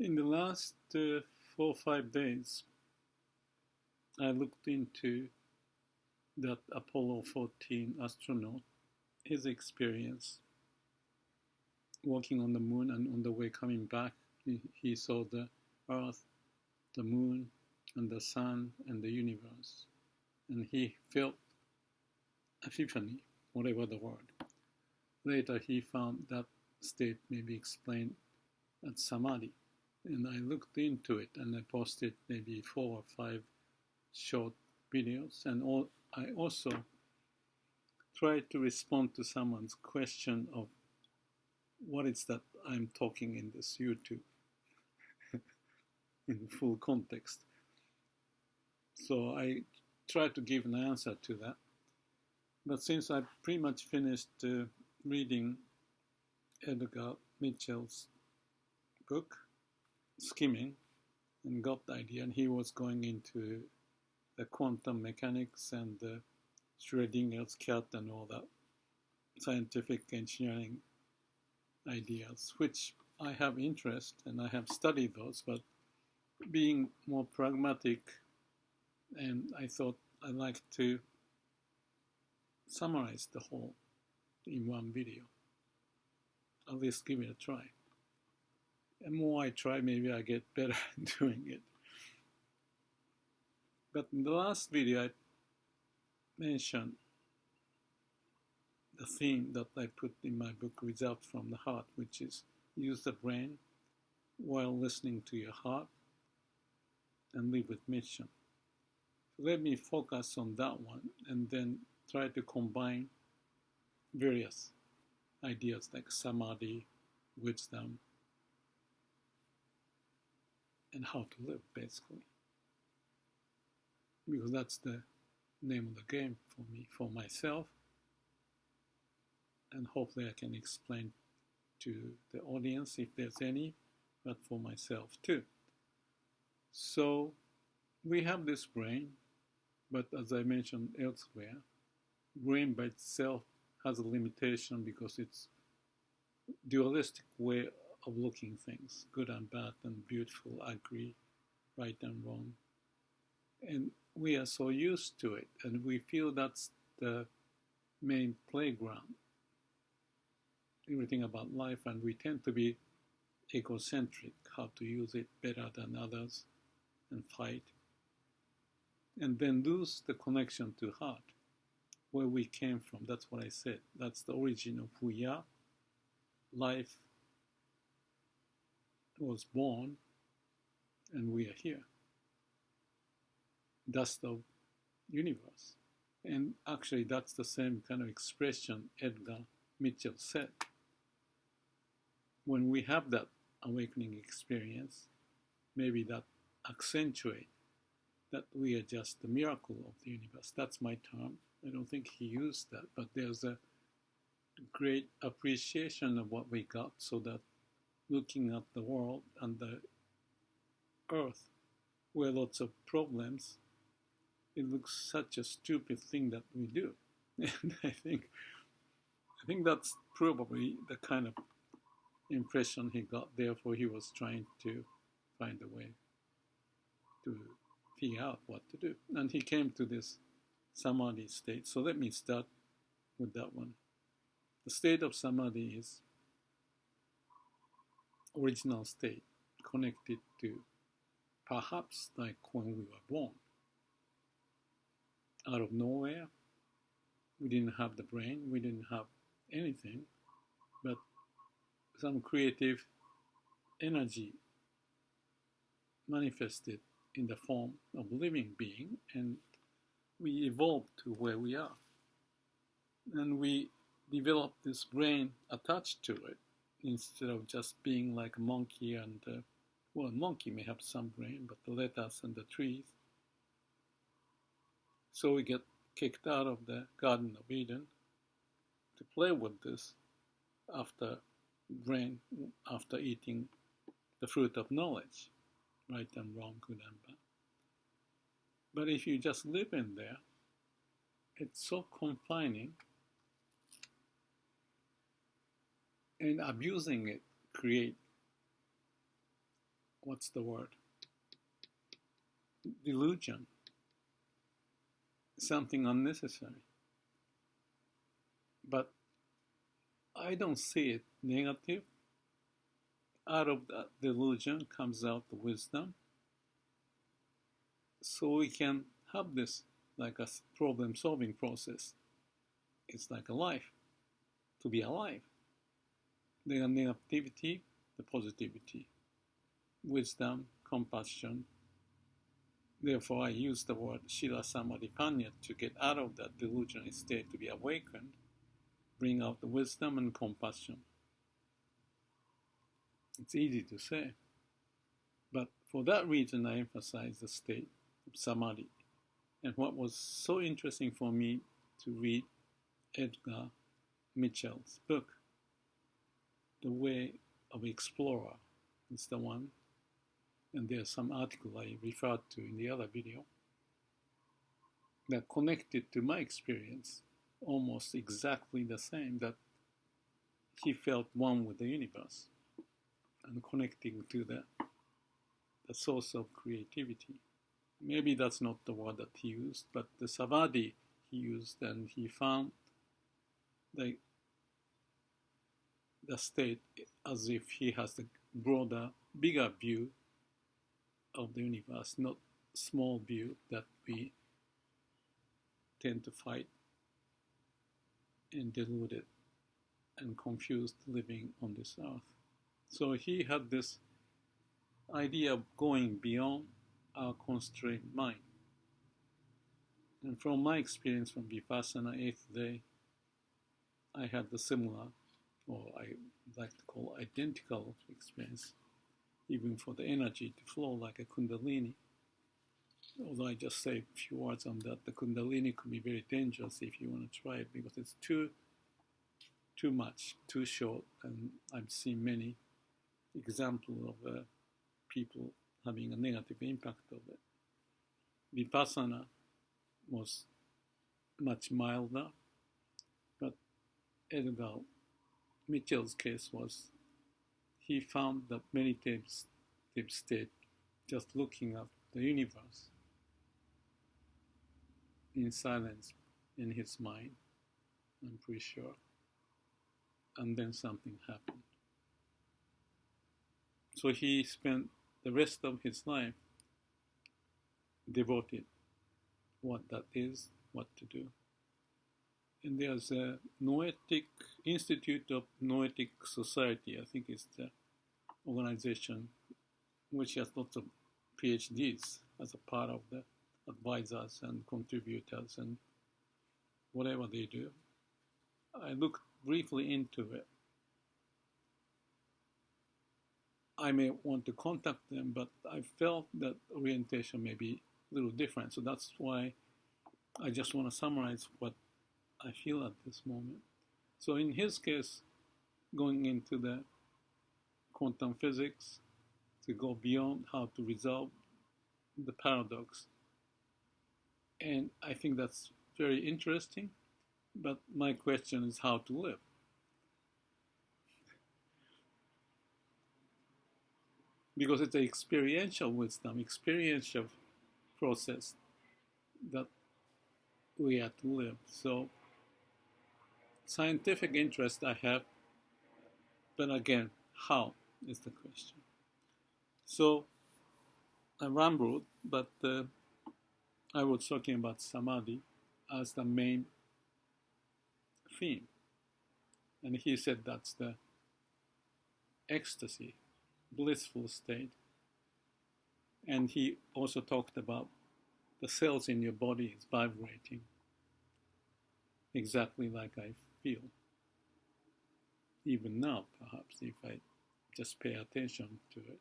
In the last 4 or 5 days, I looked into that Apollo 14 astronaut, his experience walking on the moon, and on the way coming back, he saw the Earth, the moon, and the sun, and the universe. And he felt epiphany, whatever the word. Later, he found that state may be explained as Samadhi. And I looked into it, and I posted maybe 4 or 5 short videos. And I also tried to respond to someone's question of what is that I'm talking in this YouTube in full context. So I tried to give an answer to that. But since I pretty much finished reading Edgar Mitchell's book, skimming, and got the idea, and he was going into the quantum mechanics and the Schrodinger's cat and all that scientific engineering ideas, which I have interest and I have studied those, but being more pragmatic, and I thought I'd like to summarize the whole in one video. At least give it a try. The more I try, maybe I get better at doing it. But in the last video, I mentioned the theme that I put in my book, Results from the Heart, which is use the brain while listening to your heart and live with mission. So let me focus on that one and then try to combine various ideas like Samadhi, wisdom, and how to live, basically. Because that's the name of the game for me, for myself. And hopefully I can explain to the audience if there's any, but for myself too. So we have this brain, but as I mentioned elsewhere, brain by itself has a limitation because it's dualistic way of looking things, good and bad and beautiful, ugly, right and wrong. And we are so used to it, and we feel that's the main playground, everything about life, and we tend to be egocentric, how to use it better than others, and fight, and then lose the connection to heart, where we came from. That's what I said. That's the origin of who we are. Life was born, and we are here. That's the universe. And actually, that's the same kind of expression Edgar Mitchell said. When we have that awakening experience, maybe that accentuate that we are just the miracle of the universe. That's my term. I don't think he used that, but there's a great appreciation of what we got, so that looking at the world and the earth, where lots of problems, it looks such a stupid thing that we do. And I think that's probably the kind of impression he got. Therefore, he was trying to find a way to figure out what to do. And he came to this Samadhi state. So let me start with that one. The state of Samadhi is original state, connected to perhaps like when we were born. Out of nowhere, we didn't have the brain, we didn't have anything, but some creative energy manifested in the form of a living being, and we evolved to where we are. And we developed this brain attached to it, instead of just being like a monkey and, well, a monkey may have some brain, but the lettuce and the trees. So we get kicked out of the Garden of Eden to play with this after eating the fruit of knowledge, right and wrong, good and bad. But if you just live in there, it's so confining, and abusing it create what's the word? Delusion, something unnecessary. But I don't see it negative. Out of that delusion comes out the wisdom. So we can have this like a problem-solving process. It's like a life, to be alive. The negativity, the positivity, wisdom, compassion. Therefore, I use the word Sila Samadhi Panya to get out of that delusional state, to be awakened, bring out the wisdom and compassion. It's easy to say, but for that reason, I emphasize the state of Samadhi. And what was so interesting for me to read Edgar Mitchell's book, The Way of Explorer, is the one, and there's some article I referred to in the other video that connected to my experience almost exactly the same, that he felt one with the universe and connecting to the source of creativity. Maybe that's not the word that he used, but the Samadhi he used, and he found the state as if he has the broader, bigger view of the universe, not small view that we tend to fight and deluded and confused living on this earth. So he had this idea of going beyond our constrained mind. And from my experience from Vipassana 8th day, I had the similar, or I like to call identical experience, even for the energy to flow like a kundalini. Although I just say a few words on that, the kundalini could be very dangerous if you want to try it, because it's too much, too short, and I've seen many examples of people having a negative impact of it. Vipassana was much milder, but Edgar Mitchell's case was he found that meditative state, just looking at the universe in silence in his mind, I'm pretty sure, and then something happened. So he spent the rest of his life devoted what that is, what to do. And there's a Noetic Institute of Noetic Society, I think it's the organization which has lots of PhDs as a part of the advisors and contributors and whatever they do. I looked briefly into it. I may want to contact them, but I felt that orientation may be a little different. So that's why I just want to summarize what I feel at this moment. So in his case, going into the quantum physics to go beyond how to resolve the paradox. And I think that's very interesting, but my question is how to live. Because it's an experiential wisdom, experiential process that we have to live. So scientific interest I have, but again, how is the question. So I rambled, but I was talking about Samadhi as the main theme. And he said that's the ecstasy, blissful state. And he also talked about the cells in your body is vibrating exactly like I feel. Even now, perhaps, if I just pay attention to it.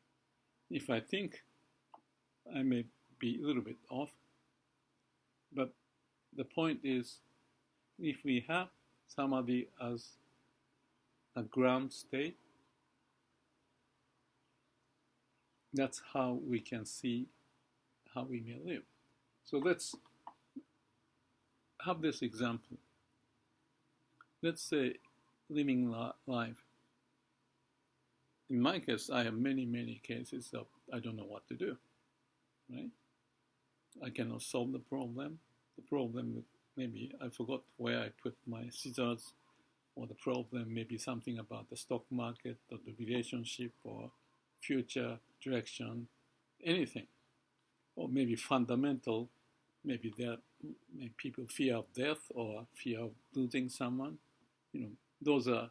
If I think, I may be a little bit off. But the point is, if we have Samadhi as a ground state, that's how we can see how we may live. So let's have this example. Let's say living life In my case, I have many, many cases of I don't know what to do, right? I cannot solve the problem. The problem, maybe I forgot where I put my scissors, or the problem may be something about the stock market or the relationship or future direction, anything. Or maybe fundamental, maybe people fear of death or fear of losing someone. Those are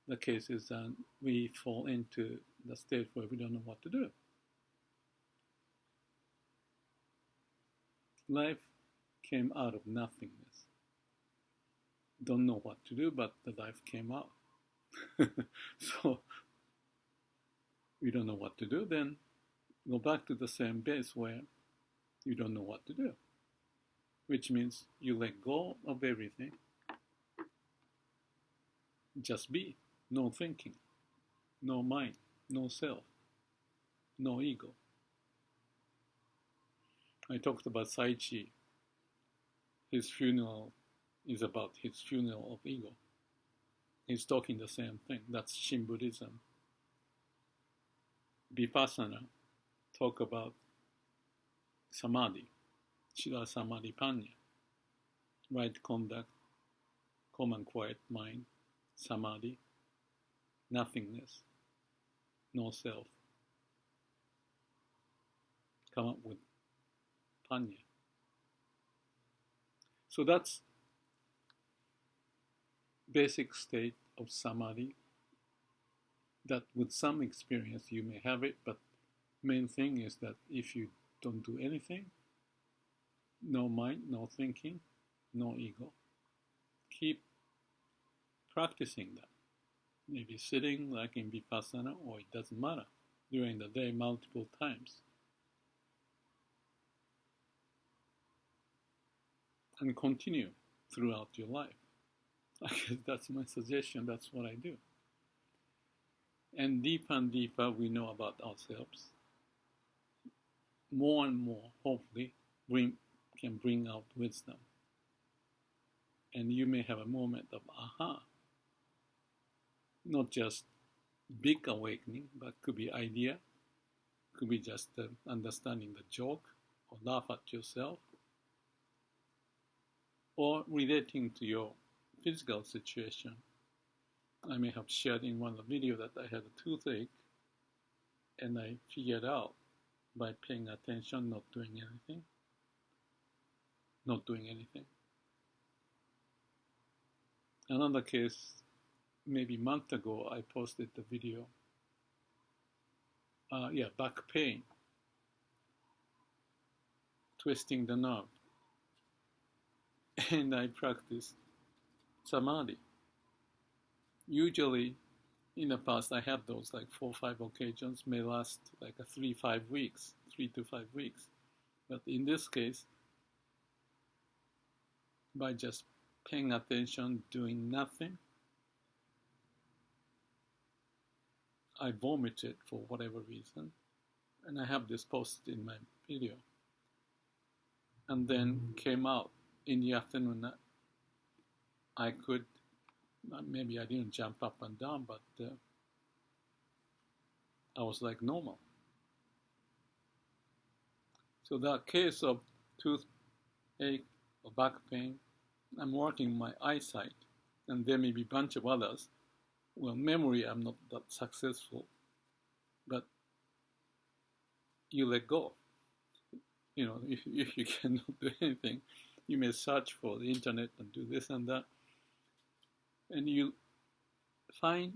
the cases that we fall into the state where we don't know what to do. Life came out of nothingness. Don't know what to do, but the life came out. So we don't know what to do, then go back to the same base where you don't know what to do, which means you let go of everything. Just be. No thinking, no mind, no self, no ego. I talked about Saichi. His funeral is about his funeral of ego. He's talking the same thing. That's Shin Buddhism. Vipassana talk about Samadhi, Sila Samadhi panna, right conduct, calm and quiet mind, Samadhi, nothingness, no self. Come up with panna. So that's basic state of Samadhi, that with some experience you may have it, but main thing is that if you don't do anything, no mind, no thinking, no ego, keep practicing that. Maybe sitting like in Vipassana, or it doesn't matter, during the day multiple times. And continue throughout your life. I guess that's my suggestion, that's what I do. And deeper we know about ourselves. More and more, hopefully, can bring out wisdom. And you may have a moment of aha. Not just big awakening, but could be idea, could be just understanding the joke, or laugh at yourself, or relating to your physical situation. I may have shared in one of the videos that I had a toothache, and I figured out by paying attention, not doing anything. Another case, maybe a month ago, I posted the video. Back pain, twisting the nerve. And I practiced Samadhi. Usually, in the past, I had those like 4 or 5 occasions, may last like 3 to 5 weeks. But in this case, by just paying attention, doing nothing, I vomited for whatever reason, and I have this posted in my video. And then came out in the afternoon. I could, maybe I didn't jump up and down, but I was like normal. So that case of toothache or back pain, I'm working my eyesight, and there may be a bunch of others. Well, memory, I'm not that successful, but you let go. If you cannot do anything, you may search for the internet and do this and that, and you find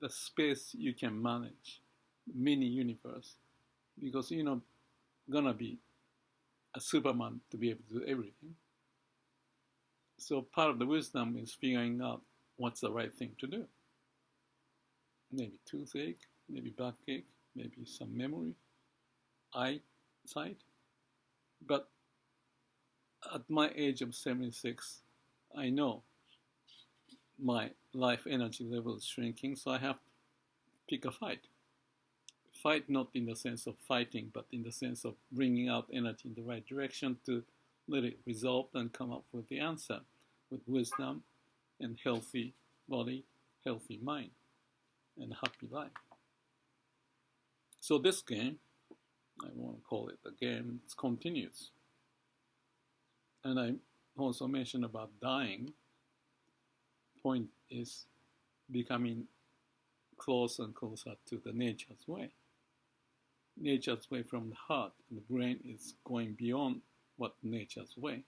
the space you can manage, mini universe, because you're not gonna be a Superman to be able to do everything. So part of the wisdom is figuring out what's the right thing to do. Maybe toothache, maybe backache, maybe some memory, eyesight. But at my age of 76, I know my life energy level is shrinking, so I have to pick a fight. Fight not in the sense of fighting, but in the sense of bringing out energy in the right direction to let it resolve and come up with the answer with wisdom and healthy body, healthy mind, and happy life. So this game, I won't call it a game, it's continuous. And I also mentioned about dying. Point is becoming closer and closer to the nature's way. Nature's way from the heart. And the brain is going beyond what nature's way.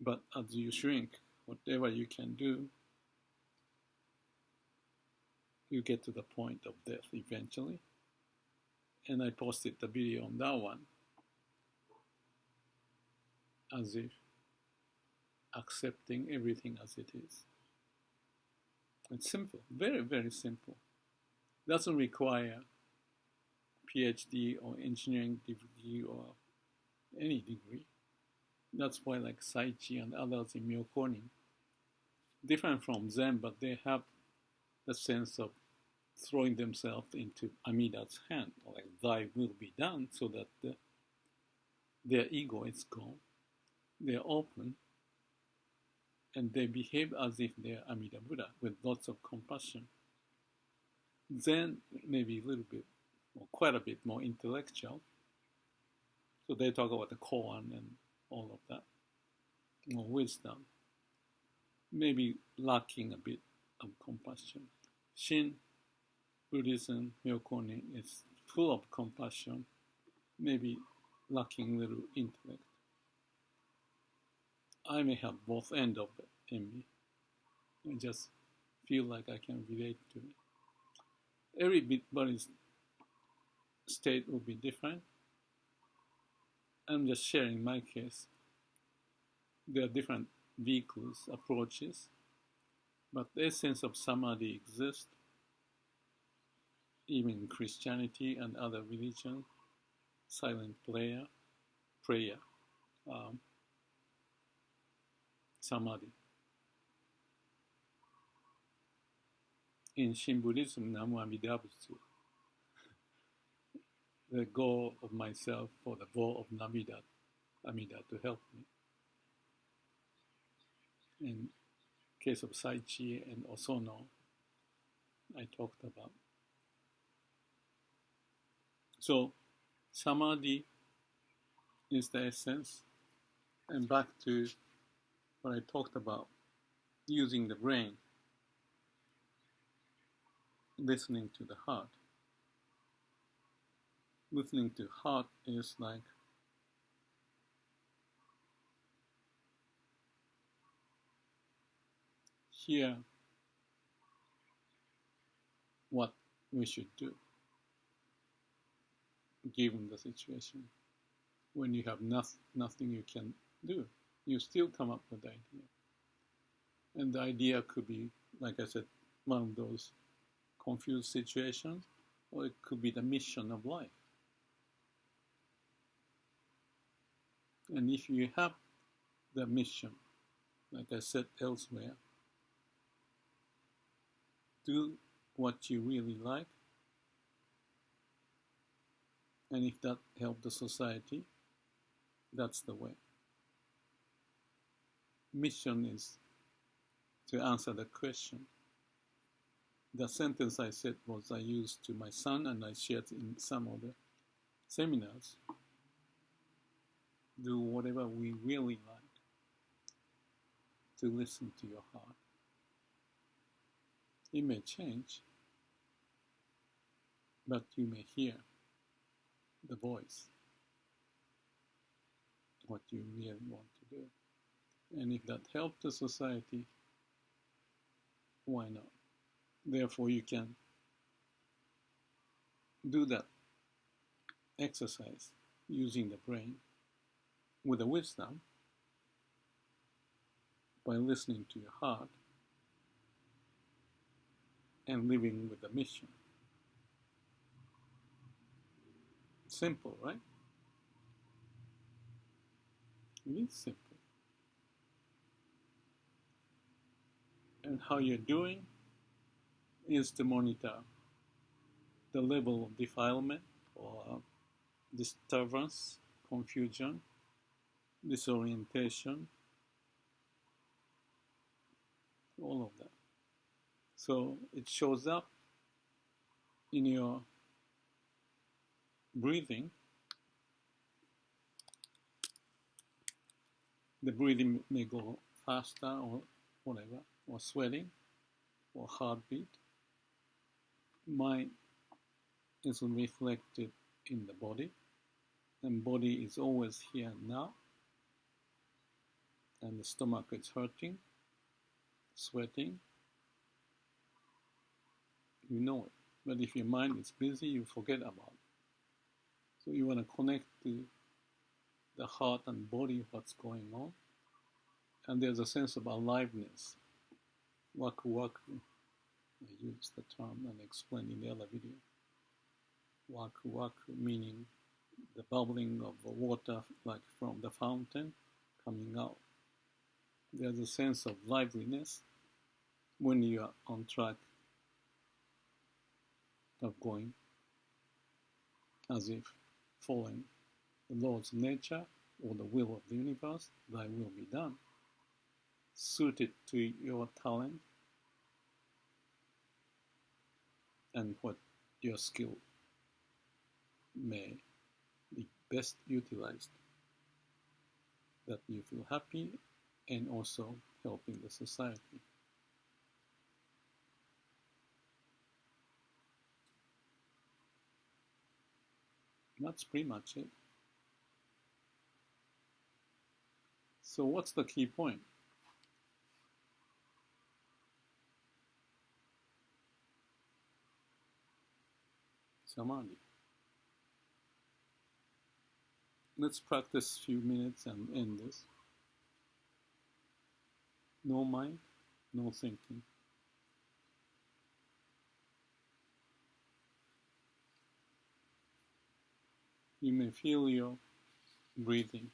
But as you shrink, whatever you can do, you get to the point of death eventually. And I posted the video on that one, as if accepting everything as it is. It's simple, very, very simple. Doesn't require PhD or engineering degree or any degree. That's why like Saichi and others in Myokonin, different from Zen, but they have the sense of throwing themselves into Amida's hand, like thy will be done, so that their ego is gone. They're open, and they behave as if they're Amida Buddha with lots of compassion. Zen maybe a little bit, or quite a bit more intellectual. So they talk about the koan and all of that, more wisdom. Maybe lacking a bit of compassion. Shin Buddhism, Myokonin, is full of compassion, maybe lacking a little intellect. I may have both ends of it in me. I just feel like I can relate to it. Everybody's state will be different. I'm just sharing my case. There are different vehicles, approaches, but the essence of Samadhi exists, even in Christianity and other religions. Silent prayer, Samadhi. In Shin Buddhism, Namu Amida Butsu, the goal of myself for the goal of Amida to help me. In case of Saichi and Osono, I talked about. So, Samadhi is the essence. And back to what I talked about, using the brain, listening to the heart. Listening to heart is like hear what we should do given the situation. When you have nothing you can do, you still come up with the idea. And the idea could be, like I said, one of those confused situations, or it could be the mission of life. And if you have the mission, like I said elsewhere, do what you really like, and if that helps the society, that's the way. Mission is to answer the question. The sentence I said was I used to my son, and I shared in some of the seminars. Do whatever we really like, to listen to your heart. It may change, but you may hear the voice, what you really want to do. And if that helps the society, why not? Therefore, you can do that exercise using the brain with the wisdom by listening to your heart and living with the mission. Simple, right? It is simple. And how you're doing is to monitor the level of defilement or disturbance, confusion, disorientation, all of that. So it shows up in your breathing, the breathing may go faster or whatever, or sweating, or heartbeat. Mind is reflected in the body, and body is always here now, and the stomach is hurting, sweating, you know it. But if your mind is busy, you forget about it. So you want to connect to the heart and body, what's going on. And there's a sense of aliveness. Waku waku, I used the term and explained in the other video. Waku waku meaning the bubbling of the water like from the fountain coming out. There's a sense of liveliness when you are on track of going as if following the laws of nature or the will of the universe. Thy will be done, suited to your talent and what your skill may be best utilized, that you feel happy and also helping the society. That's pretty much it. So what's the key point? Samadhi. Let's practice a few minutes and end this. No mind, no thinking. You may feel your breathing.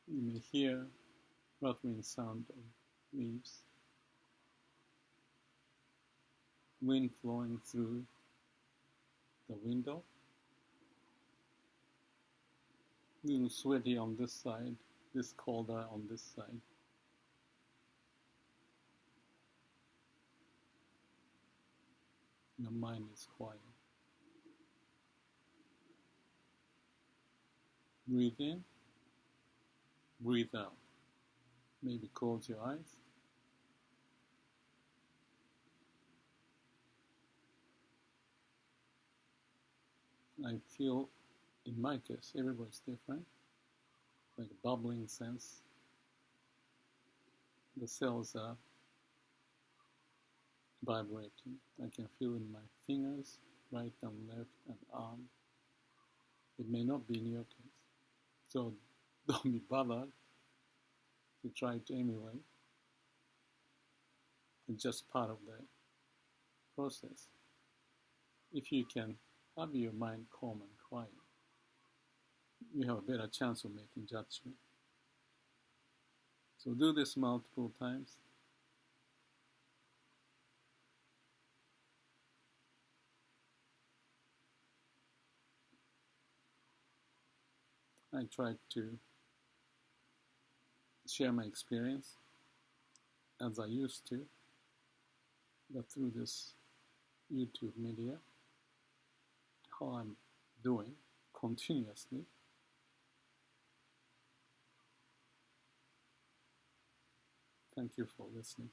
You may hear rattling sound of leaves, wind flowing through the window, a little sweaty on this side, this colder on this side. Your mind is quiet. Breathe in, breathe out. Maybe close your eyes. I feel, in my case, everybody's different, like a bubbling sense. The cells are vibrating. I can feel in my fingers, right and left and arm. It may not be in your case. So don't be bothered to try to emulate. It's just part of the process. If you can have your mind calm and quiet, you have a better chance of making judgment. So do this multiple times. I tried to share my experience as I used to, but through this YouTube media, how I'm doing continuously. Thank you for listening.